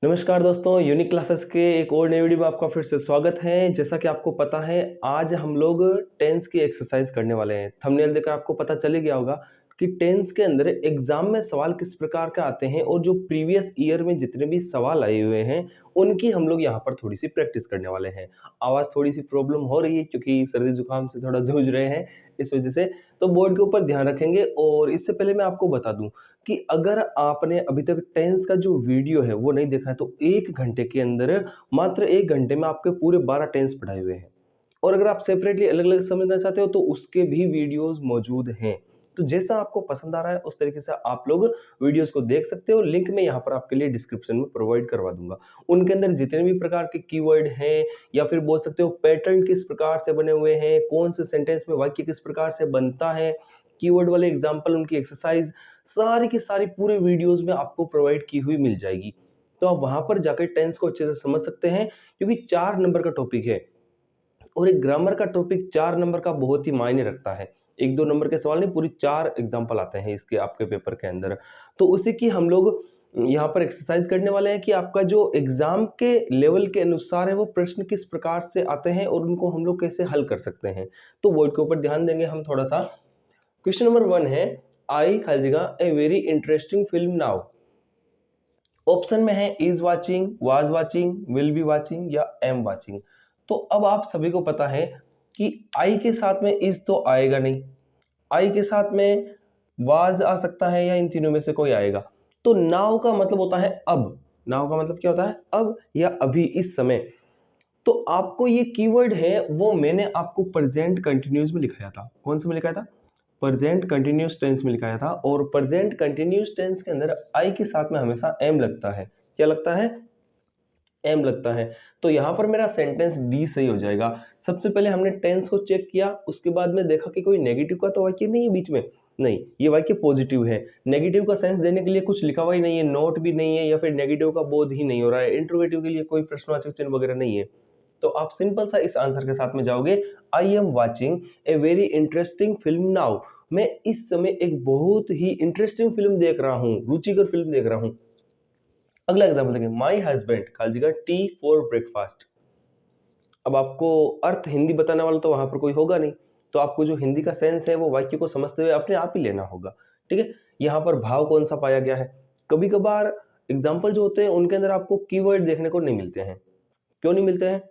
नमस्कार दोस्तों, unique classes के एक और नई वीडियो में आपका फिर से स्वागत है। जैसा कि आपको पता है, आज हम लोग टेंस की एक्सरसाइज करने वाले हैं। थंबनेल देखकर आपको पता चल ही गया होगा कि टेंस के अंदर एग्जाम में सवाल किस प्रकार के आते हैं और जो प्रीवियस ईयर में जितने भी सवाल आए हुए हैं उनकी हम लोग यहाँ पर थोड़ी सी प्रैक्टिस करने वाले हैं। आवाज़ थोड़ी सी प्रॉब्लम हो रही है क्योंकि सर्दी जुकाम से थोड़ा जूझ रहे हैं, इस वजह से तो बोर्ड के ऊपर ध्यान रखेंगे। और इससे पहले मैं आपको बता दूं कि अगर आपने अभी तक टेंस का जो वीडियो है वो नहीं देखा है तो 1 घंटे के अंदर, मात्र 1 घंटे में आपके पूरे 12 टेंस पढ़ाए हुए हैं। और अगर आप सेपरेटली अलग-अलग समझना चाहते हो तो उसके भी वीडियोस मौजूद हैं। तो जैसा आपको पसंद आ रहा है उस तरीके से आप लोग वीडियोस को देख सकते हो। लिंक मैं यहाँ पर आपके लिए डिस्क्रिप्शन में प्रोवाइड करवा दूंगा। उनके अंदर जितने भी प्रकार के कीवर्ड हैं या फिर बोल सकते हो पैटर्न किस प्रकार से बने हुए हैं, कौन से सेंटेंस में वाक्य किस प्रकार से बनता है, कीवर्ड वाले एग्जाम्पल, उनकी एक्सरसाइज, सारी की सारी पूरे वीडियोस में आपको प्रोवाइड की हुई मिल जाएगी। तो आप वहां पर जाकर टेंस को अच्छे से समझ सकते हैं क्योंकि 4 नंबर का टॉपिक है और एक ग्रामर का टॉपिक 4 नंबर का बहुत ही मायने रखता है। 1-2 नंबर के सवाल नहीं, पूरी 4 एग्जाम्पल आते हैं इसके आपके पेपर के अंदर। तो उसी की हम लोग यहाँ पर एक्सरसाइज करने वाले हैं कि आपका जो एग्जाम के लेवल के अनुसार है वो प्रश्न किस प्रकार से आते हैं और उनको हम लोग कैसे हल कर सकते हैं। तो बोर्ड के ऊपर ध्यान देंगे हम थोड़ा सा। क्वेश्चन नंबर 1 है, आई खाली जगह a very interesting film now. Option में है is watching, was watching, will be watching या एम वाचिंग। तो अब आप सभी को पता है कि आई के साथ में इज तो आएगा नहीं, आई के साथ में वाज आ सकता है या इन तीनों में से कोई आएगा। तो नाउ का मतलब होता है अब। नाउ का मतलब क्या होता है? अब या अभी, इस समय। तो आपको ये कीवर्ड है वो मैंने आपको प्रेजेंट कंटिन्यूस में लिखाया था। कौन से में लिखाया था? प्रेजेंट कंटिन्यूस टेंस में लिखाया था। और प्रेजेंट कंटिन्यूस टेंस के अंदर आई के साथ में हमेशा एम लगता है। क्या लगता है? एम लगता है। तो यहाँ पर मेरा सेंटेंस डी सही हो जाएगा। सबसे पहले हमने टेंस को चेक किया, उसके बाद में देखा कि कोई नेगेटिव का तो वाक्य नहीं है बीच में। नहीं, ये वाक्य पॉजिटिव है। नेगेटिव का सेंस देने के लिए कुछ लिखा हुआ ही नहीं है, नोट भी नहीं है या फिर नेगेटिव का बोध ही नहीं हो रहा है। इंट्रोगेटिव के लिए कोई प्रश्नवाचक चिन्ह वगैरह नहीं है। तो आप सिंपल सा इस आंसर के साथ में जाओगे, I am watching a very interesting film now. मैं इस समय एक बहुत ही इंटरेस्टिंग फिल्म देख रहा हूँ, रुचिकर फिल्म देख रहा हूँ। अगला एग्जाम्पल देखें, माई हस्बैंड खाली टी फॉर ब्रेकफास्ट। अब आपको अर्थ हिंदी बताने वाला तो वहां पर कोई होगा नहीं, तो आपको जो हिंदी का सेंस है वो वाक्य को समझते हुए अपने आप ही लेना होगा। ठीक है, यहाँ पर भाव कौन सा पाया गया है? कभी कभार एग्जाम्पल जो होते हैं उनके अंदर आपको कीवर्ड देखने को नहीं मिलते हैं। क्यों नहीं मिलते हैं?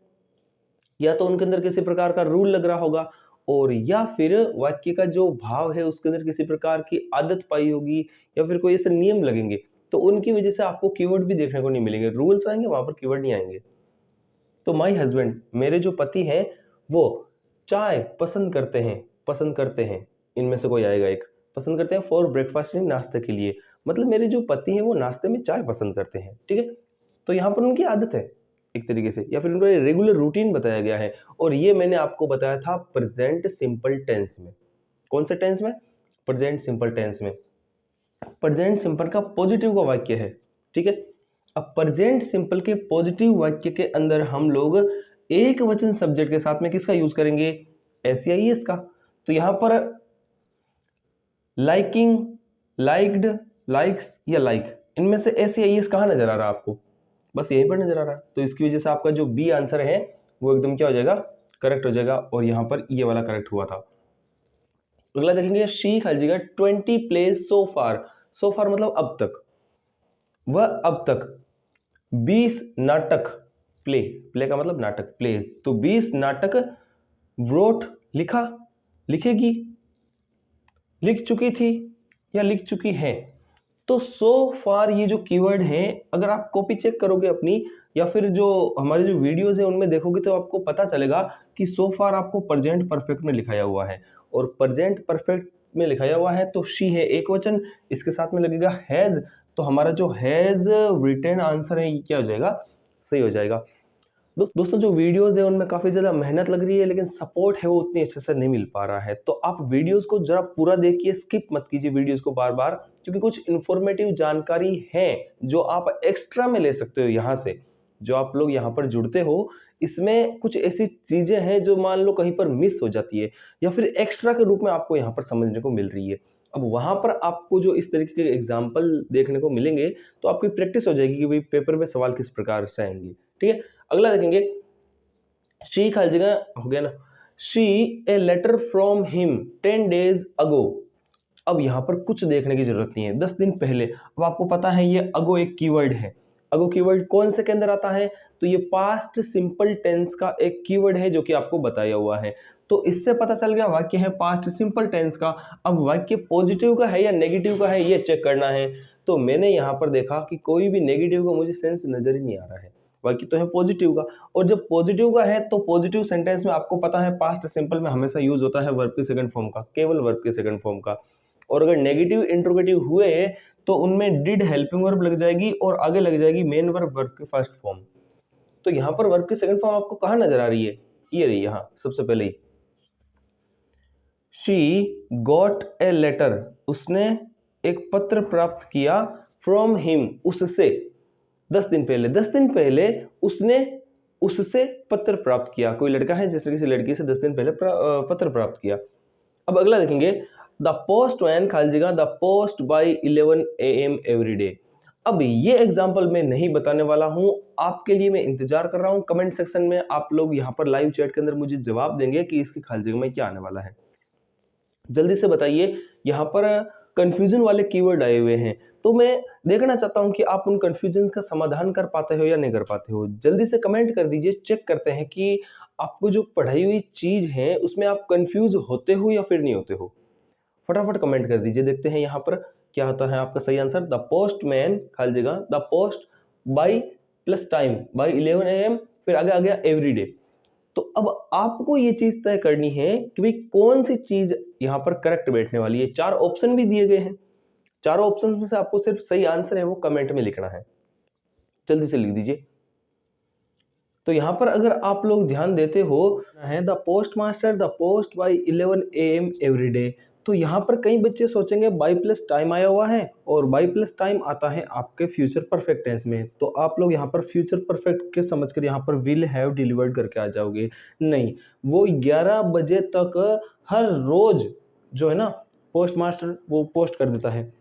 या तो उनके अंदर किसी प्रकार का रूल लग रहा होगा, और या फिर वाक्य का जो भाव है उसके अंदर किसी प्रकार की आदत पाई होगी या फिर कोई ऐसे नियम लगेंगे, तो उनकी वजह से आपको कीवर्ड भी देखने को नहीं मिलेंगे। रूल्स आएंगे, वहां पर कीवर्ड नहीं आएंगे। तो माई हस्बैंड, मेरे जो पति हैं वो चाय पसंद करते हैं। पसंद करते हैं, इनमें से कोई आएगा एक। पसंद करते हैं फॉर ब्रेकफास्ट, नाश्ते के लिए। मतलब मेरे जो पति हैं वो नाश्ते में चाय पसंद करते हैं। ठीक है, तो यहाँ पर उनकी आदत है एक तरीके से, या फिर उनका रेगुलर रूटीन बताया गया है। और ये मैंने आपको बताया था प्रेजेंट सिंपल टेंस में। कौन से टेंस में? प्रेजेंट सिंपल टेंस में। प्रेजेंट सिंपल का पॉजिटिव का वाक्य है। ठीक है, अब प्रेजेंट सिंपल के पॉजिटिव वाक्य के अंदर हम लोग एक वचन सब्जेक्ट के साथ में किसका यूज करेंगे? एस या ईएस का। तो यहां पर लाइकिंग, लाइक्ड, लाइक्स या लाइक, इनमें से एस या ईएस कहां नजर आ रहा है आपको? बस यहीं पर नजर आ रहा है। तो इसकी वजह से आपका जो बी आंसर है वो एकदम क्या हो जाएगा? करेक्ट हो जाएगा। और यहाँ पर ये वाला करेक्ट हुआ था। अगला देखेंगे, शी खालीगा 20 प्लेज सो फार। सो फार मतलब अब तक। वह अब तक 20 नाटक, प्ले, प्ले का मतलब नाटक, प्ले, तो 20 नाटक wrote लिखा, लिखेगी, लिख चुकी थी या लिख चुकी है। तो सो फार ये जो कीवर्ड है, अगर आप कॉपी चेक करोगे अपनी या फिर जो हमारे जो वीडियोस है उनमें देखोगे तो आपको पता चलेगा कि सो फार आपको प्रेजेंट परफेक्ट में लिखाया हुआ है। और प्रेजेंट परफेक्ट में लिखाया हुआ है तो शी है एक वचन, इसके साथ में लगेगा हैज। तो हमारा जो हैज रिटन आंसर है ये क्या हो जाएगा? सही हो जाएगा। दोस्तों जो वीडियोस है उनमें काफ़ी ज़्यादा मेहनत लग रही है, लेकिन सपोर्ट है वो उतनी अच्छे से नहीं मिल पा रहा है। तो आप वीडियोस को जरा पूरा देखिए, स्किप मत कीजिए वीडियोस को बार बार, क्योंकि कुछ इन्फॉर्मेटिव जानकारी है जो आप एक्स्ट्रा में ले सकते हो यहाँ से। जो आप लोग यहाँ पर जुड़ते हो, इसमें कुछ ऐसी चीज़ें हैं जो मान लो कहीं पर मिस हो जाती है या फिर एक्स्ट्रा के रूप में आपको यहाँ पर समझने को मिल रही है। अब वहाँ पर आपको जो इस तरीके के एग्जाम्पल देखने को मिलेंगे तो आपकी प्रैक्टिस हो जाएगी कि भाई पेपर में सवाल किस प्रकार से आएंगे। ठीक है, अगला देखेंगे, शी खाली जगह हो गया ना, she a letter from him 10 days ago. अब यहाँ पर कुछ देखने की जरूरत नहीं है, 10 दिन पहले। अब आपको पता है ये अगो एक कीवर्ड है। अगो कीवर्ड कौन से के अंदर आता है, तो ये पास्ट सिंपल टेंस का एक कीवर्ड है जो कि आपको बताया हुआ है। तो इससे पता चल गया वाक्य है पास्ट सिंपल टेंस का। अब वाक्य पॉजिटिव का है या नेगेटिव का है ये चेक करना है। तो मैंने यहाँ पर देखा कि कोई भी नेगेटिव का मुझे सेंस नजर ही नहीं आ रहा है, वाक्य तो है पॉजिटिव का। और जब पॉजिटिव का है तो पॉजिटिव सेंटेंस में आपको पता है पास्ट सिंपल में हमेशा यूज होता है वर्ब के सेकंड फॉर्म का, केवल वर्ब के सेकंड फॉर्म का। और अगर नेगेटिव इंट्रोगेटिव हुए तो उनमें डिड हेल्पिंग वर्ब लग जाएगी और आगे लग जाएगी मेन वर्ब के फर्स्ट फॉर्म। तो यहाँ पर वर्ब की सेकंड फॉर्म आपको कहाँ नजर आ रही है, ये रही यहाँ सबसे पहले ही, शी गॉट ए लेटर, उसने एक पत्र प्राप्त किया, फ्रॉम हिम, उससे, 10 दिन पहले, 10 दिन पहले उसने उससे पत्र प्राप्त किया। कोई लड़का है जैसे किसी लड़की से 10 दिन पहले पत्र प्राप्त किया। अब अगला देखेंगे, द पोस्टमैन खाली जगह the post by 11 AM every day. अब ये एग्जाम्पल मैं नहीं बताने वाला हूं, आपके लिए मैं इंतजार कर रहा हूं। कमेंट सेक्शन में आप लोग यहाँ पर लाइव चैट के अंदर मुझे जवाब देंगे कि इसकी खाली जगह में क्या आने वाला है। जल्दी से बताइए, यहाँ पर कंफ्यूजन वाले कीवर्ड आए हुए हैं, तो मैं देखना चाहता हूं कि आप उन कंफ्यूजन का समाधान कर पाते हो या नहीं कर पाते हो। जल्दी से कमेंट कर दीजिए, चेक करते हैं कि आपको जो पढ़ाई हुई चीज है उसमें आप कंफ्यूज होते हो या फिर नहीं होते हो। फटाफट कमेंट कर दीजिए, देखते हैं यहाँ पर क्या होता है आपका सही आंसर। द पोस्टमैन खाली जगह the post by plus time by 11 AM, फिर आगे आ गया एवरी डे। तो अब आपको ये चीज तय करनी है कि भाई कौन सी चीज यहाँ पर करेक्ट बैठने वाली है। 4 ऑप्शन भी दिए गए हैं, चारों ऑप्शन में से आपको सिर्फ सही आंसर है वो कमेंट में लिखना है, जल्दी से लिख दीजिए। तो यहाँ पर अगर आप लोग ध्यान देते हो है the post master the post by 11 AM every day. तो यहाँ पर कई बच्चे सोचेंगे बाई प्लस टाइम आया हुआ है और बाई प्लस टाइम आता है आपके फ्यूचर परफेक्ट टेंस में, तो आप लोग यहाँ पर फ्यूचर परफेक्ट के समझकर यहाँ पर विल हैव डिलीवर्ड करके आ जाओगे। नहीं, वो 11 बजे तक हर रोज जो है ना पोस्ट मास्टर वो पोस्ट कर देता है,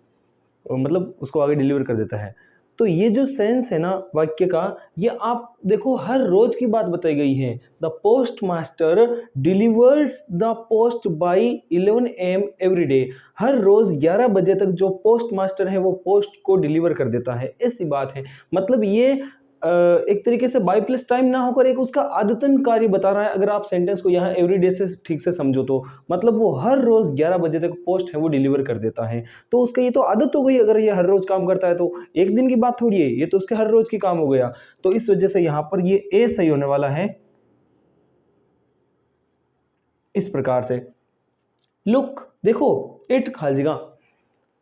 मतलब उसको आगे डिलीवर कर देता है। तो ये जो सेंस है ना वाक्य का, ये आप देखो हर रोज की बात बताई गई है। The post master delivers the post by 11 AM every day. हर रोज 11 बजे तक जो पोस्ट मास्टर है वो पोस्ट को डिलीवर कर देता है, ऐसी बात है। मतलब ये एक तरीके से बाई प्लस टाइम ना होकर एक उसका आदतन कार्य बता रहा है। अगर आप सेंटेंस को यहाँ एवरी डे से ठीक से समझो तो मतलब वो हर रोज 11 बजे तक पोस्ट है वो डिलीवर कर देता है, तो उसका ये तो आदत हो गई। अगर ये हर रोज काम करता है तो एक दिन की बात थोड़ी है, ये तो उसके हर रोज की काम हो गया। तो इस वजह से यहाँ पर ये ए सही होने वाला है इस प्रकार से। लुक देखो, इट खाली जगह,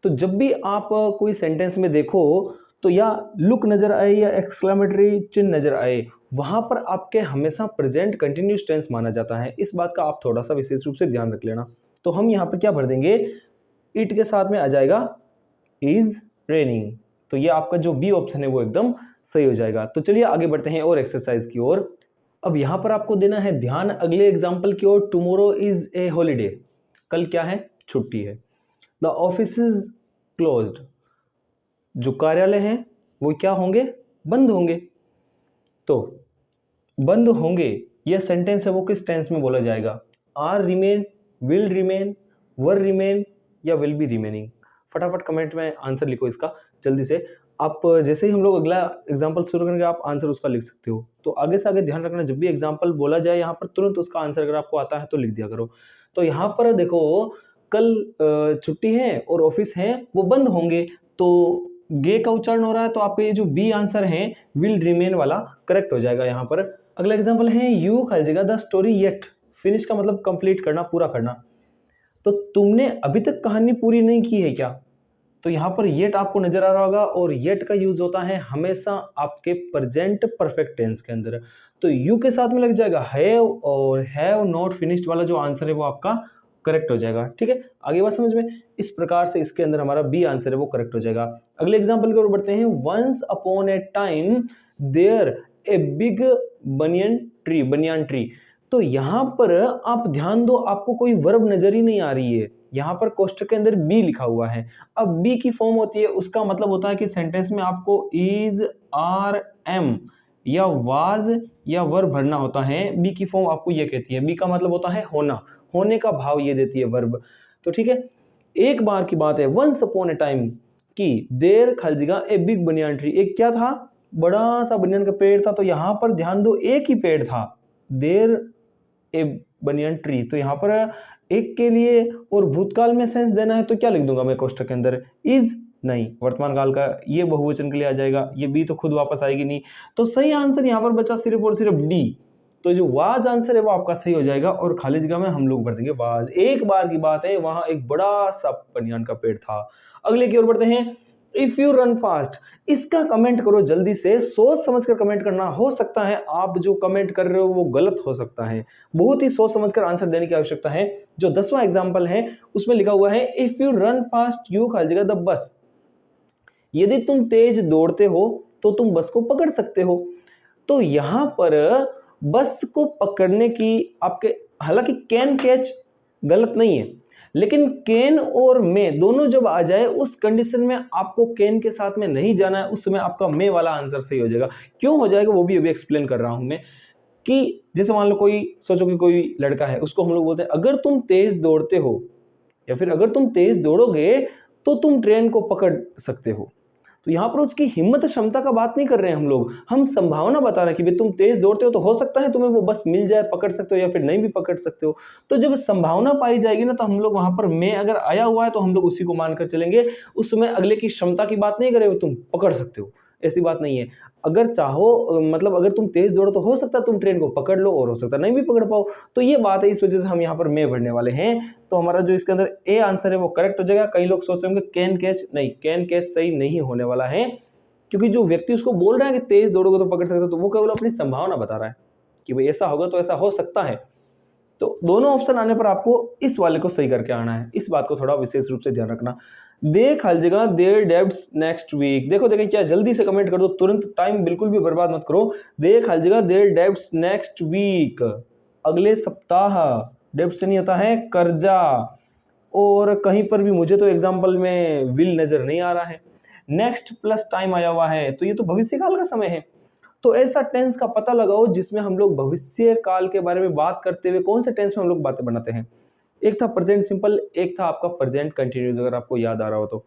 तो जब भी आप कोई सेंटेंस में देखो तो या लुक नजर आए या एक्सक्लेमेटरी चिन्ह नजर आए, वहां पर आपके हमेशा प्रेजेंट कंटिन्यूस टेंस माना जाता है। इस बात का आप थोड़ा सा विशेष रूप से ध्यान रख लेना। तो हम यहाँ पर क्या भर देंगे, इट के साथ में आ जाएगा इज रेनिंग। तो ये आपका जो बी ऑप्शन है वो एकदम सही हो जाएगा। तो चलिए आगे बढ़ते हैं और एक्सरसाइज की ओर। अब यहाँ पर आपको देना है ध्यान अगले एग्जाम्पल की ओर। टुमारो इज ए हॉलीडे, कल क्या है, छुट्टी है। द ऑफिस इज क्लोज्ड, जो कार्यालय हैं वो क्या होंगे, बंद होंगे। तो बंद होंगे यह सेंटेंस है वो किस टेंस में बोला जाएगा, are remain, will remain, were remain या विल बी रिमेनिंग। फटाफट कमेंट में आंसर लिखो इसका जल्दी से। आप जैसे ही हम लोग अगला एग्जाम्पल शुरू करेंगे आप आंसर उसका लिख सकते हो। तो आगे से आगे ध्यान रखना, जब भी एग्जाम्पल बोला जाए यहाँ पर तुरंत उसका आंसर अगर आपको आता है तो लिख दिया करो। तो यहाँ पर देखो कल छुट्टी है और ऑफिस है वो बंद होंगे, तो गे का उच्चारण हो रहा है, तो आपका ये जो बी आंसर है विल रिमेन वाला करेक्ट हो जाएगा यहाँ पर। अगला एग्जांपल है यू खाली जगह द स्टोरी येट फिनिश का मतलब कंप्लीट करना, पूरा करना। तो तुमने अभी तक कहानी पूरी नहीं की है क्या, तो यहाँ पर येट आपको नजर आ रहा होगा और येट का यूज होता है हमेशा आपके प्रेजेंट परफेक्ट टेंस के अंदर। तो यू के साथ में लग जाएगा हैव और हैव नॉट फिनिश्ड वाला जो आंसर है वो आपका करेक्ट हो जाएगा। ठीक है, आगे बात समझ में। इस प्रकार से इसके अंदर हमारा बी आंसर है वो करेक्ट हो जाएगा। अगले एग्जांपल की ओर बढ़ते हैं। Once upon a time there a big banyan tree. तो यहां पर आप ध्यान दो, आपको कोई वर्ब नजर ही नहीं आ रही है। यहाँ पर कोष्टक के अंदर बी लिखा हुआ है। अब बी की फॉर्म होती है, उसका मतलब होता है कि सेंटेंस में आपको इज, आर, एम या वाज या वर भरना होता है। बी की फॉर्म आपको ये कहती है, बी का मतलब होता है होना, होने का भाव ये देती है वर्ब। तो ठीक है, एक बार की बात है, वंस अपॉन ए टाइम कि देर खाली जगह ए बिग बनियान ट्री, एक क्या था, बड़ा सा बनियान का पेड़ था। तो यहाँ पर ध्यान दो, एक ही पेड़ था, देर ए बनियान ट्री, तो यहाँ पर एक के लिए और भूतकाल में सेंस देना है तो क्या लिख दूंगा मैं कोष्टक के अंदर, इज, नहीं वर्तमान काल का ये बहुवचन के लिए आ जाएगा, ये बी तो खुद वापस आएगी नहीं। तो सही आंसर यहाँ पर बचा सिर्फ और सिर्फ डी। तो जो वाज आंसर है वो आपका सही हो जाएगा और खाली जगह में हम लोग भर देंगे वाज। एक बार की बात है, वहां एक बड़ा सा बनियान का पेड़ था। अगले की ओर बढ़ते हैं, इफ यू रन फास्ट, इसका कमेंट करो जल्दी से, सोच समझ कर कमेंट करना। हो सकता है आप जो कमेंट कर रहे हो वो गलत हो सकता है, बहुत ही सोच समझ कर आंसर देने की आवश्यकता है। जो 10वां एग्जाम्पल है उसमें लिखा हुआ है, if you run fast you खाली जगह द बस, यदि तुम तेज दौड़ते हो तो तुम बस को पकड़ सकते हो। तो यहां पर बस को पकड़ने की आपके, हालांकि कैन कैच गलत नहीं है, लेकिन कैन और मे दोनों जब आ जाए उस कंडीशन में आपको कैन के साथ में नहीं जाना है, उस समय आपका मे वाला आंसर सही हो जाएगा। क्यों हो जाएगा वो भी अभी एक्सप्लेन कर रहा हूं मैं। कि जैसे मान लो कोई, सोचो कि कोई लड़का है, उसको हम लोग बोलते हैं अगर तुम तेज दौड़ते हो या फिर अगर तुम तेज दौड़ोगे तो तुम ट्रेन को पकड़ सकते हो। तो यहाँ पर उसकी हिम्मत क्षमता का बात नहीं कर रहे हैं हम लोग, हम संभावना बता रहे हैं कि भाई तुम तेज दौड़ते हो तो हो सकता है तुम्हें वो बस मिल जाए, पकड़ सकते हो या फिर नहीं भी पकड़ सकते हो। तो जब संभावना पाई जाएगी ना, तो हम लोग वहां पर मैं अगर आया हुआ है तो हम लोग उसी को मानकर चलेंगे, उस समय अगले की क्षमता की बात नहीं करेंगे, तुम पकड़ सकते हो, ऐसी बात नहीं है। अगर चाहो, मतलब अगर तुम तेज दौड़ो तो हो सकता है तुम ट्रेन को पकड़ लो और हो सकता है नहीं भी पकड़ पाओ। तो ये बात है, इस वजह से हम यहाँ पर मैं भरने वाले हैं। तो हमारा जो इसके अंदर ए आंसर है वो करेक्ट हो जाएगा। कई लोग सोच रहे होंगे कैन कैच, नहीं, कैन कैच सही नहीं होने वाला है, क्योंकि जो व्यक्ति उसको बोल रहा है कि तेज दौड़ोगे तो पकड़ सकते हो, तो वो केवल अपनी संभावना बता रहा है कि भाई ऐसा होगा तो ऐसा हो सकता है। तो दोनों ऑप्शन आने पर आपको इस वाले को सही करके आना है, इस बात को थोड़ा विशेष रूप से ध्यान रखना। दे खाली जगह देयर डेब्ट्स नेक्स्ट वीक, देखो देखिए क्या, जल्दी से कमेंट कर दो तुरंत, टाइम बिल्कुल भी बर्बाद मत करो। दे खाली जगह देयर डेब्ट्स नेक्स्ट वीक, अगले सप्ताह, डेब्ट से नहीं होता है कर्जा, और कहीं पर भी मुझे तो एग्जाम्पल में विल नजर नहीं आ रहा है, नेक्स्ट प्लस टाइम आया हुआ है, तो ये तो भविष्य काल का समय है। तो ऐसा टेंस का पता लगाओ जिसमें हम लोग भविष्य काल के बारे में बात करते हुए कौन से टेंस में हम लोग बातें बनाते हैं। एक था प्रेजेंट सिंपल, एक था आपका प्रेजेंट कंटिन्यूस, अगर आपको याद आ रहा हो तो।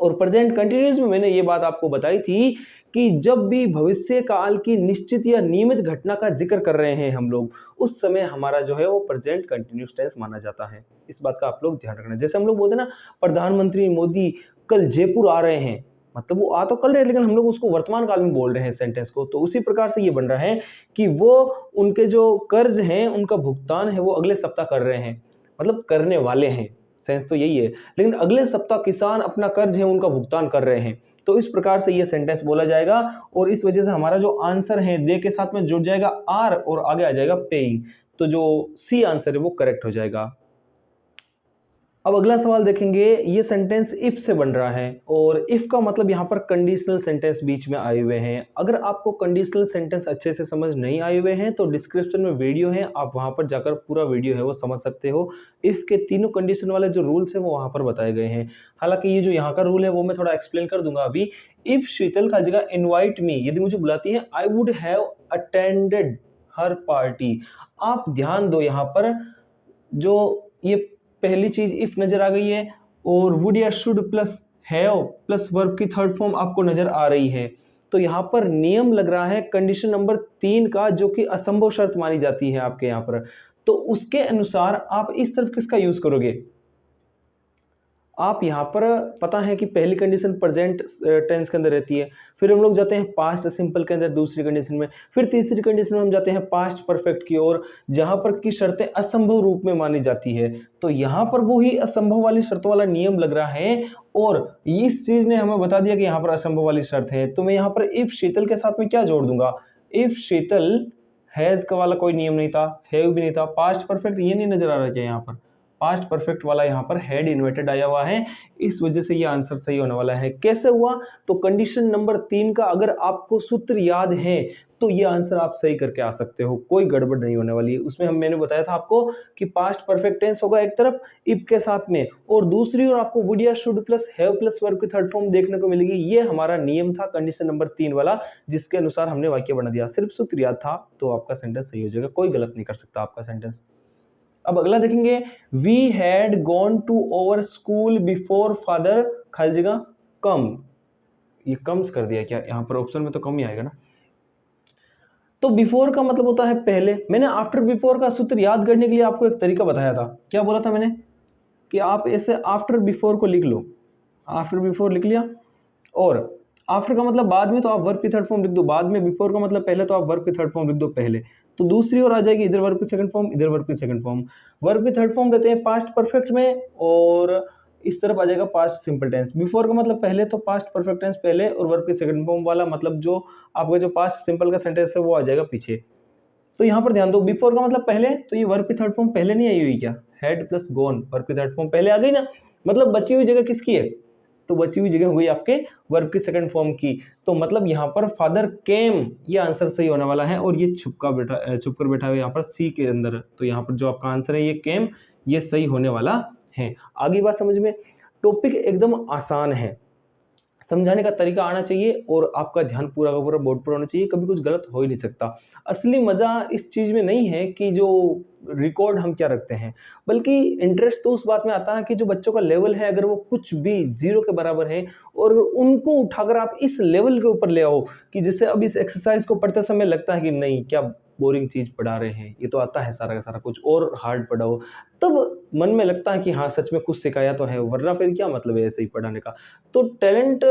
और प्रेजेंट कंटिन्यूस में मैंने ये बात आपको बताई थी कि जब भी भविष्य काल की निश्चित या नियमित घटना का जिक्र कर रहे हैं हम लोग, उस समय हमारा जो है वो प्रेजेंट कंटिन्यूस टेंस माना जाता है। इस बात का आप लोग ध्यान रखना। जैसे हम लोग बोलते हैं ना, प्रधानमंत्री मोदी कल जयपुर आ रहे हैं, मतलब वो आ तो कल रहे हैं लेकिन हम लोग उसको वर्तमान काल में बोल रहे हैं सेंटेंस को। तो उसी प्रकार से ये बन रहा है कि वो उनके जो कर्ज हैं उनका भुगतान है वो अगले सप्ताह कर रहे हैं, मतलब करने वाले हैं, सेंस तो यही है। लेकिन अगले सप्ताह किसान अपना कर्ज है उनका भुगतान कर रहे हैं। तो इस प्रकार से ये सेंटेंस बोला जाएगा और इस वजह से हमारा जो आंसर है दे के साथ में जुड़ जाएगा आर और आगे आ जाएगा पेइंग। तो जो सी आंसर है वो करेक्ट हो जाएगा। अब अगला सवाल देखेंगे, ये सेंटेंस इफ से बन रहा है और इफ का मतलब यहाँ पर कंडीशनल सेंटेंस बीच में आए हुए हैं। अगर आपको कंडीशनल सेंटेंस अच्छे से समझ नहीं आए हुए हैं तो डिस्क्रिप्शन में वीडियो है, आप वहां पर जाकर पूरा वीडियो है वो समझ सकते हो। इफ के तीनों कंडीशन वाले जो रूल्स है वो वहां पर बताए गए हैं। हालांकि ये जो यहाँ का रूल है वो मैं थोड़ा एक्सप्लेन कर दूंगा अभी। इफ शीतल का जगह इन्वाइट मी, यदि मुझे बुलाती है, I would have attended her party. आप ध्यान दो, यहाँ पर जो ये पहली चीज इफ नजर आ गई है और वुड या should plus have plus verb की थर्ड फॉर्म आपको नजर आ रही है। तो यहाँ पर नियम लग रहा है कंडीशन नंबर 3 का, जो कि असंभव शर्त मानी जाती है आपके यहाँ पर। तो उसके अनुसार आप इस तरफ किसका यूज करोगे। आप यहाँ पर पता है कि पहली कंडीशन प्रेजेंट टेंस के अंदर रहती है, फिर हम लोग जाते हैं पास्ट सिंपल के अंदर दूसरी कंडीशन में, फिर तीसरी कंडीशन में हम जाते हैं पास्ट परफेक्ट की ओर, जहां पर की शर्तें असंभव रूप में मानी जाती है। तो यहाँ पर वो ही असंभव वाली शर्त वाला नियम लग रहा है और इस चीज ने हमें बता दिया कि यहाँ पर असंभव वाली शर्त है। तो मैं यहाँ पर इफ शीतल के साथ में क्या जोड़ दूंगा, इफ शीतल हैज का वाला कोई नियम नहीं था, हैव भी नहीं था, पास्ट परफेक्ट ये नहीं नजर आ रहा है यहाँ पर, पास्ट परफेक्ट वाला यहाँ पर हैड इन्वर्टेड आया हुआ है, इस वजह से ये आंसर सही होने वाला है। कैसे हुआ? तो कंडीशन नंबर 3 का अगर आपको सूत्र याद है तो ये आंसर आप सही करके आ सकते हो, कोई गड़बड़ नहीं होने वाली है। उसमें मैंने बताया था आपको कि पास्ट परफेक्ट टेंस होगा एक तरफ इफ के साथ में, और दूसरी ओर आपको वुड या should plus have plus verb की थर्ड फॉर्म देखने को मिलेगी। ये हमारा नियम था कंडीशन नंबर 3 वाला, जिसके अनुसार हमने वाक्य बना दिया। सिर्फ सूत्र याद था तो आपका सेंटेंस सही हो जाएगा, कोई गलत नहीं कर सकता आपका सेंटेंस। अब अगला देखेंगे, we had gone to our school before father खाली जगह कम। ये कम्स कर दिया क्या? यहाँ पर ऑप्शन में तो कम ही आएगा ना। तो बिफोर का मतलब होता है पहले। मैंने आफ्टर बिफोर का सूत्र याद करने के लिए आपको एक तरीका बताया था। क्या बोला था मैंने? कि आप ऐसे आफ्टर बिफोर को लिख लो, आफ्टर बिफोर लिख लिया, और आफ्टर का मतलब बाद में, तो आप वर्ब की थर्ड फॉर्म लिख दो बाद में। बिफोर का मतलब पहले, तो आप वर्ब की थर्ड फॉर्म लिख दो पहले। तो दूसरी ओर आ जाएगी, इधर वर्ब की सेकंड फॉर्म, इधर वर्ब की सेकंड फॉर्म। वर्ब की थर्ड फॉर्म देते हैं पास्ट परफेक्ट में, और इस तरफ आ जाएगा पास्ट सिंपल टेंस। बिफोर का मतलब पहले, तो पास्ट परफेक्ट टेंस पहले, और वर्ब की सेकंड फॉर्म वाला मतलब जो आपका जो पास्ट सिंपल का सेंटेंस है वो आ जाएगा पीछे। तो यहाँ पर ध्यान दो, बिफोर का मतलब पहले, तो ये वर्ब की थर्ड फॉर्म पहले नहीं आई हुई क्या? हैड प्लस गॉन, वर्ब की थर्ड फॉर्म पहले आ गई ना, मतलब बची हुई जगह किसकी है? तो बची हुई जगह हुई आपके वर्ब की सेकंड फॉर्म की। तो मतलब यहाँ पर फादर केम, ये आंसर सही होने वाला है, और ये छुप कर बैठा हुआ यहाँ पर सी के अंदर। तो यहाँ पर जो आपका आंसर है ये केम, ये सही होने वाला है। आगे बात समझ में। टॉपिक एकदम आसान है, समझाने का तरीका आना चाहिए, और आपका ध्यान पूरा का पूरा बोर्ड पर होना चाहिए, कभी कुछ गलत हो ही नहीं सकता। असली मजा इस चीज में नहीं है कि जो रिकॉर्ड हम क्या रखते हैं, बल्कि इंटरेस्ट तो उस बात में आता है कि जो बच्चों का लेवल है अगर वो कुछ भी 0 के बराबर है, और उनको उठाकर आप इस लेवल के ऊपर ले आओ कि जैसे अब इस एक्सरसाइज को पढ़ते समय लगता है कि नहीं क्या बोरिंग चीज पढ़ा रहे हैं, ये तो आता है सारा का सारा, कुछ और हार्ड पढ़ाओ, तब मन में लगता है कि हाँ सच में कुछ सिखाया तो है, वरना फिर क्या मतलब है ऐसे ही पढ़ाने का। तो टैलेंट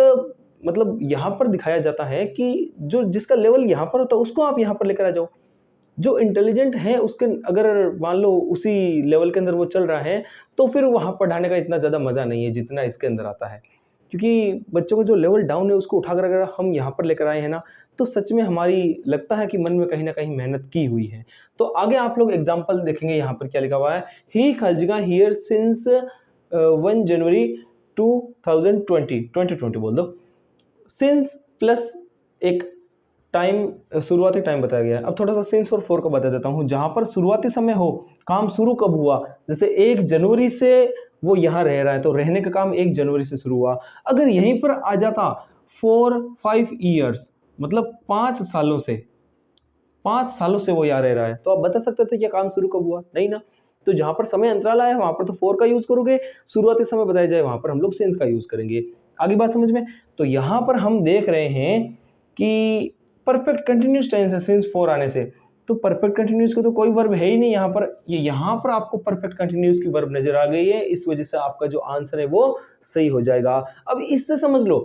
मतलब यहाँ पर दिखाया जाता है कि जो जिसका लेवल यहाँ पर होता है उसको आप यहाँ पर लेकर आ जाओ। जो इंटेलिजेंट है उसके अगर मान लो उसी लेवल के अंदर वो चल रहा है, तो फिर वहाँ पढ़ाने का इतना ज़्यादा मज़ा नहीं है जितना इसके अंदर आता है। क्योंकि बच्चों का जो लेवल डाउन है उसको उठाकर अगर हम यहाँ पर लेकर आए हैं ना, तो सच में हमारी लगता है कि मन में कहीं ना कहीं मेहनत की हुई है। तो आगे आप लोग एग्जाम्पल देखेंगे, यहाँ पर क्या लिखा हुआ है, ही खर्जगा हियर सिंस 1 जनवरी 2020 बोल दो। सिंस प्लस एक टाइम, शुरुआती टाइम बताया गया है। अब थोड़ा सा सिंस और फॉर का बता देता हूँ। जहां पर शुरुआती समय हो, काम शुरू कब हुआ, जैसे 1 जनवरी से वो यहाँ रह रहा है, तो रहने का काम 1 जनवरी से शुरू हुआ। अगर यहीं पर आ जाता 4-5 ईयर्स, मतलब 5 सालों से, 5 सालों से वो यहाँ रह रहा है, तो आप बता सकते थे कि काम शुरू कब हुआ? नहीं ना। तो जहां पर समय अंतराल आया वहां पर तो फॉर का यूज करोगे, शुरुआती समय बताया जाए वहां पर हम लोग सिंस का यूज करेंगे। आगे बात समझ में। तो यहाँ पर हम देख रहे हैं कि परफेक्ट कंटिन्यूस टेंस है सिंस 4 आने से, तो परफेक्ट कंटिन्यूस को तो कोई वर्ब है ही नहीं यहाँ पर। ये यहाँ पर आपको परफेक्ट कंटिन्यूस की वर्ब नजर आ गई है, इस वजह से आपका जो आंसर है वो सही हो जाएगा। अब इससे समझ लो,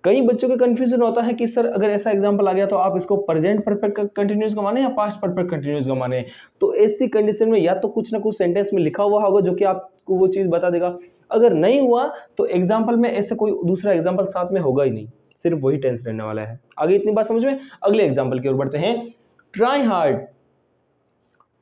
कई बच्चों का कंफ्यूजन होता है कि सर अगर ऐसा एग्जांपल आ गया तो आप इसको प्रेजेंट परफेक्ट कंटिन्यूस का माने या पास्ट परफेक्ट कंटिन्यूस का माने। तो ऐसी कंडीशन में या तो कुछ ना कुछ सेंटेंस में लिखा हुआ होगा जो कि आपको वो चीज बता देगा, अगर नहीं हुआ तो एग्जाम्पल में ऐसे कोई दूसरा एग्जाम्पल साथ में होगा ही नहीं, सिर्फ वही टेंस रहने वाला है। आगे इतनी बात समझ में। अगले एग्जाम्पल की ओर बढ़ते हैं। ट्राई हार्ड,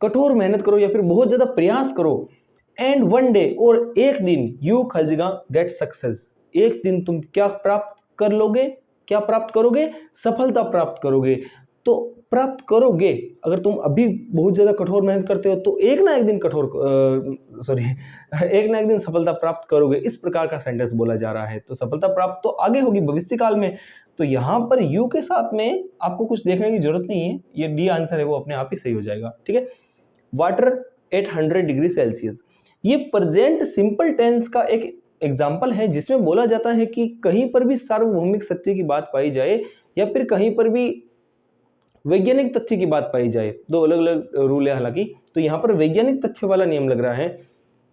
कठोर मेहनत करो या फिर बहुत ज्यादा प्रयास करो, एंड वन डे, और एक दिन, यू खलजगा गेट सक्सेस, एक दिन तुम क्या प्राप्त कर लोगे, क्या प्राप्त करोगे? सफलता प्राप्त करोगे। तो प्राप्त करोगे, अगर तुम अभी बहुत ज्यादा कठोर मेहनत करते हो तो एक ना एक दिन एक ना एक दिन सफलता प्राप्त करोगे, इस प्रकार का सेंटेंस बोला जा रहा है। तो सफलता प्राप्त तो आगे होगी भविष्य काल में, तो यहाँ पर यू के साथ में आपको कुछ देखने की जरूरत नहीं है, ये डी आंसर है वो अपने आप ही सही हो जाएगा। ठीक है। वाटर एट 100 डिग्री सेल्सियस, ये प्रेजेंट सिंपल टेंस का एक एग्जाम्पल है जिसमें बोला जाता है कि कहीं पर भी सार्वभौमिक सत्य की बात पाई जाए या फिर कहीं पर भी वैज्ञानिक तथ्य की बात पाई जाए, दो अलग अलग रूल है हालांकि। तो यहाँ पर वैज्ञानिक तथ्य वाला नियम लग रहा है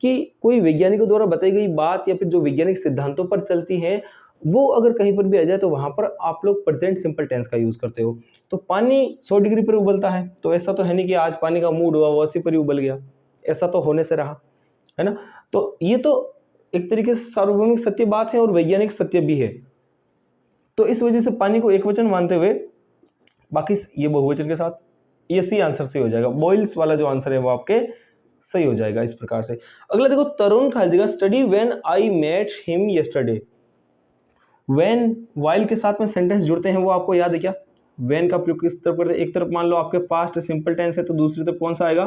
कि कोई वैज्ञानिकों द्वारा बताई गई बात या फिर जो वैज्ञानिक सिद्धांतों पर चलती है वो अगर कहीं पर भी आ जाए तो वहां पर आप लोग प्रेजेंट सिंपल टेंस का यूज करते हो। तो पानी 100 डिग्री पर उबलता है, तो ऐसा तो है नहीं कि आज पानी का मूड हुआ वो 80 पर ही उबल गया, ऐसा तो होने से रहा है ना। तो ये तो एक तरीके से सार्वभौमिक सत्य बात है और वैज्ञानिक सत्य भी है। तो इस वजह से पानी को एक वचन मानते हुए बाकी ये बहुवचन के साथ, ये सी आंसर से हो जाएगा। बॉयल्स वाला जो आंसर है वो आपके सही हो जाएगा इस प्रकार से। अगला देखो, तरुण खाली जगह study when I met him yesterday. When while के साथ में सेंटेंस जुड़ते हैं, वो आपको याद है क्या? व्हेन का प्रयोग किस तरफ करते हैं? एक तरफ मान लो आपके पास्ट सिंपल टेंस है तो दूसरी तरफ कौन सा आएगा?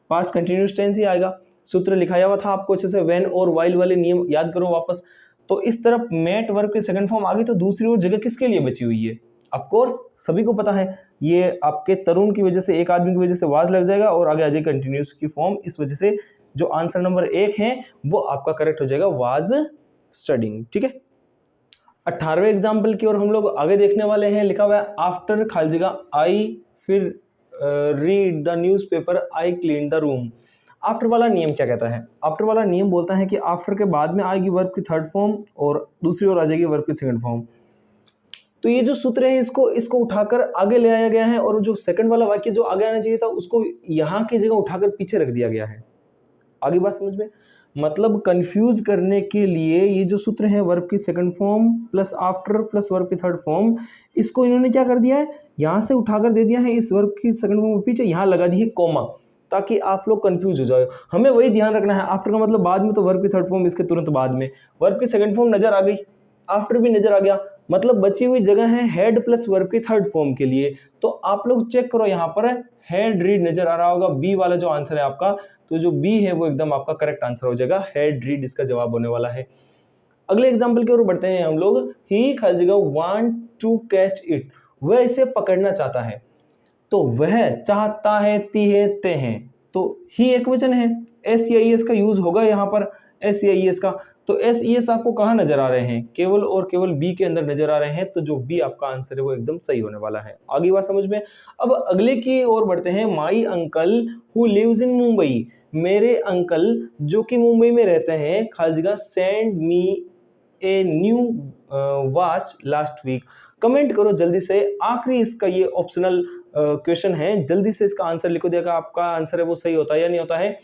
पास्ट कंटिन्यूअस टेंस ही आएगा। सूत्र लिखाया हुआ था आपको अच्छे से, व्हेन और वाइल वाले नियम याद करो वापस। तो इस तरफ मेट वर्ब की सेकंड फॉर्म आ गई, तो दूसरी ओर जगह किसके लिए बची हुई है? ऑफ कोर्स सभी को पता है, ये आपके तरुण की वजह से, एक आदमी की वजह से वाज लग जाएगा और आगे आ जाएगी कंटिन्यूअस की फॉर्म। इस वजह से जो आंसर नंबर 1 है वो आपका करेक्ट हो जाएगा, वाज स्टडिंग। ठीक है, 18वें एग्जाम्पल की ओर हम लोग आगे देखने वाले हैं। लिखा हुआ है आफ्टर खाली जगह आई, फिर read the newspaper, I clean the room. After वाला नियम क्या कहता है? आफ्टर वाला नियम बोलता है कि आफ्टर के बाद में आएगी वर्ब की थर्ड फॉर्म और दूसरी ओर आ जाएगी वर्ब की सेकंड फॉर्म। तो ये जो सूत्र है इसको उठाकर आगे ले आया गया है, और जो सेकंड वाला वाक्य जो आगे आना चाहिए था उसको यहाँ की जगह उठाकर पीछे रख दिया गया है। आगे बात समझ में? मतलब कंफ्यूज करने के लिए ये जो सूत्र है वर्ब की second form plus after plus verb की थर्ड फॉर्म, इसको इन्होंने क्या कर दिया है, यहाँ से उठाकर दे दिया है इस वर्ब की सेकंड फॉर्म के पीछे, यहाँ लगा दी है कॉमा, ताकि आप लोग कंफ्यूज हो जाओ। हमें वही ध्यान रखना है, आफ्टर का मतलब बाद में, तो वर्ब की थर्ड फॉर्म इसके तुरंत बाद में। वर्ब की सेकंड फॉर्म नजर आ गई, आफ्टर भी नजर आ गया, मतलब बची हुई जगह है हेड प्लस वर्ब की थर्ड फॉर्म के लिए। तो आप लोग चेक करो, यहाँ पर हेड रीड नजर आ रहा होगा, बी वाला जो आंसर है आपका, तो जो बी है वो एकदम आपका करेक्ट आंसर हो जाएगा, हेड रीड इसका जवाब होने वाला है। अगले एग्जांपल की ओर बढ़ते हैं हम लोग। ही खाली जगह वांट टू कैच इट, वह इसे पकड़ना चाहता है। तो वह चाहता है, ती है, ते हैं, तो ही एक वचन है, एस या एस का यूज होगा यहाँ पर, एस या एस का। तो एस एस आपको कहाँ नजर आ रहे हैं? केवल और केवल बी के अंदर नजर आ रहे हैं, तो जो बी आपका आंसर है वो एकदम सही होने वाला है। आगे बात समझ में? अब अगले की ओर बढ़ते हैं। My uncle who lives in Mumbai, मेरे अंकल जो कि मुंबई में रहते हैं, खाली जगह send me a new watch last week. Comment करो जल्दी से, आखिरी इसका ये ऑप्शनल क्वेश्चन है, जल्दी से इसका आंसर लिखो, देखा आपका आंसर है वो सही होता है या नहीं होता है।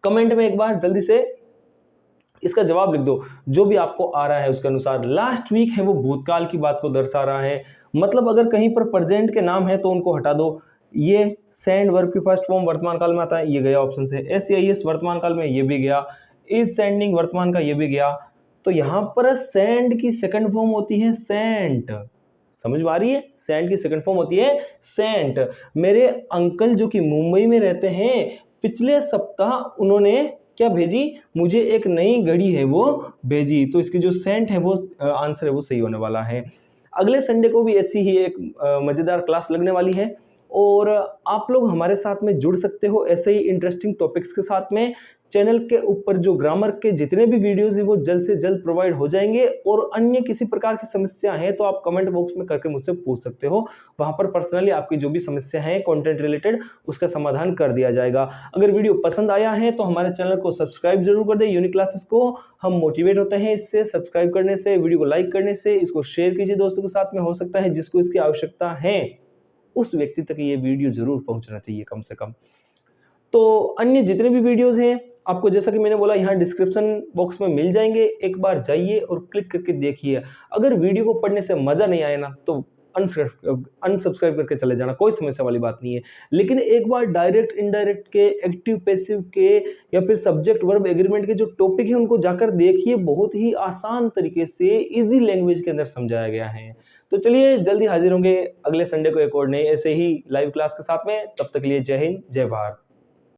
कमेंट में एक बार जल्दी से इसका जवाब लिख दो, जो भी आपको आ रहा है उसके अनुसार। लास्ट वीक है वो भूतकाल की बात को दर्शा रहा है, मतलब अगर कहीं पर प्रेजेंट के नाम है तो उनको हटा दो। ये सेंड वर्ब की फर्स्ट फॉर्म वर्तमान काल में आता है, ये गया ऑप्शन से। एस या एस वर्तमान काल में, ये भी गया। इज सेंडिंग वर्तमान का, ये भी गया। तो यहाँ पर सेंड की सेकंड फॉर्म होती है सेंट, समझ में आ रही है? सेंड की सेकंड फॉर्म होती है सेंट। मेरे अंकल जो कि मुंबई में रहते हैं, पिछले सप्ताह उन्होंने क्या भेजी? मुझे एक नई घड़ी है वो भेजी। तो इसकी जो सेंट है वो आंसर है वो सही होने वाला है। अगले संडे को भी ऐसी ही एक मजेदार क्लास लगने वाली है, और आप लोग हमारे साथ में जुड़ सकते हो ऐसे ही इंटरेस्टिंग टॉपिक्स के साथ में। चैनल के ऊपर जो ग्रामर के जितने भी वीडियोस हैं वो जल्द से जल्द प्रोवाइड हो जाएंगे, और अन्य किसी प्रकार की समस्या है तो आप कमेंट बॉक्स में करके मुझसे पूछ सकते हो। वहां पर पर्सनली आपकी जो भी समस्या है कंटेंट रिलेटेड, उसका समाधान कर दिया जाएगा। अगर वीडियो पसंद आया है तो हमारे चैनल को सब्सक्राइब जरूर कर दे, यूनिक क्लासेस को। हम मोटिवेट होते हैं इससे, सब्सक्राइब करने से, वीडियो को लाइक करने से। इसको शेयर कीजिए दोस्तों के साथ में, हो सकता है जिसको इसकी आवश्यकता है उस व्यक्ति तक ये वीडियो जरूर पहुंचना चाहिए कम से कम। तो अन्य जितने भी वीडियोस हैं आपको, जैसा कि मैंने बोला, यहाँ डिस्क्रिप्शन बॉक्स में मिल जाएंगे, एक बार जाइए और क्लिक करके देखिए। अगर वीडियो को पढ़ने से मजा नहीं आया ना तो अनसब्सक्राइब करके चले जाना, कोई समस्या वाली बात नहीं है। लेकिन एक बार डायरेक्ट इनडायरेक्ट के, एक्टिव पैसिव के, या फिर सब्जेक्ट वर्ब एग्रीमेंट के जो टॉपिक है उनको जाकर देखिए, बहुत ही आसान तरीके से इजी लैंग्वेज के अंदर समझाया गया है। तो चलिए जल्दी हाजिर होंगे अगले संडे को एक और नए ऐसे ही लाइव क्लास के साथ में। तब तक के लिए जय हिंद, जय भारत।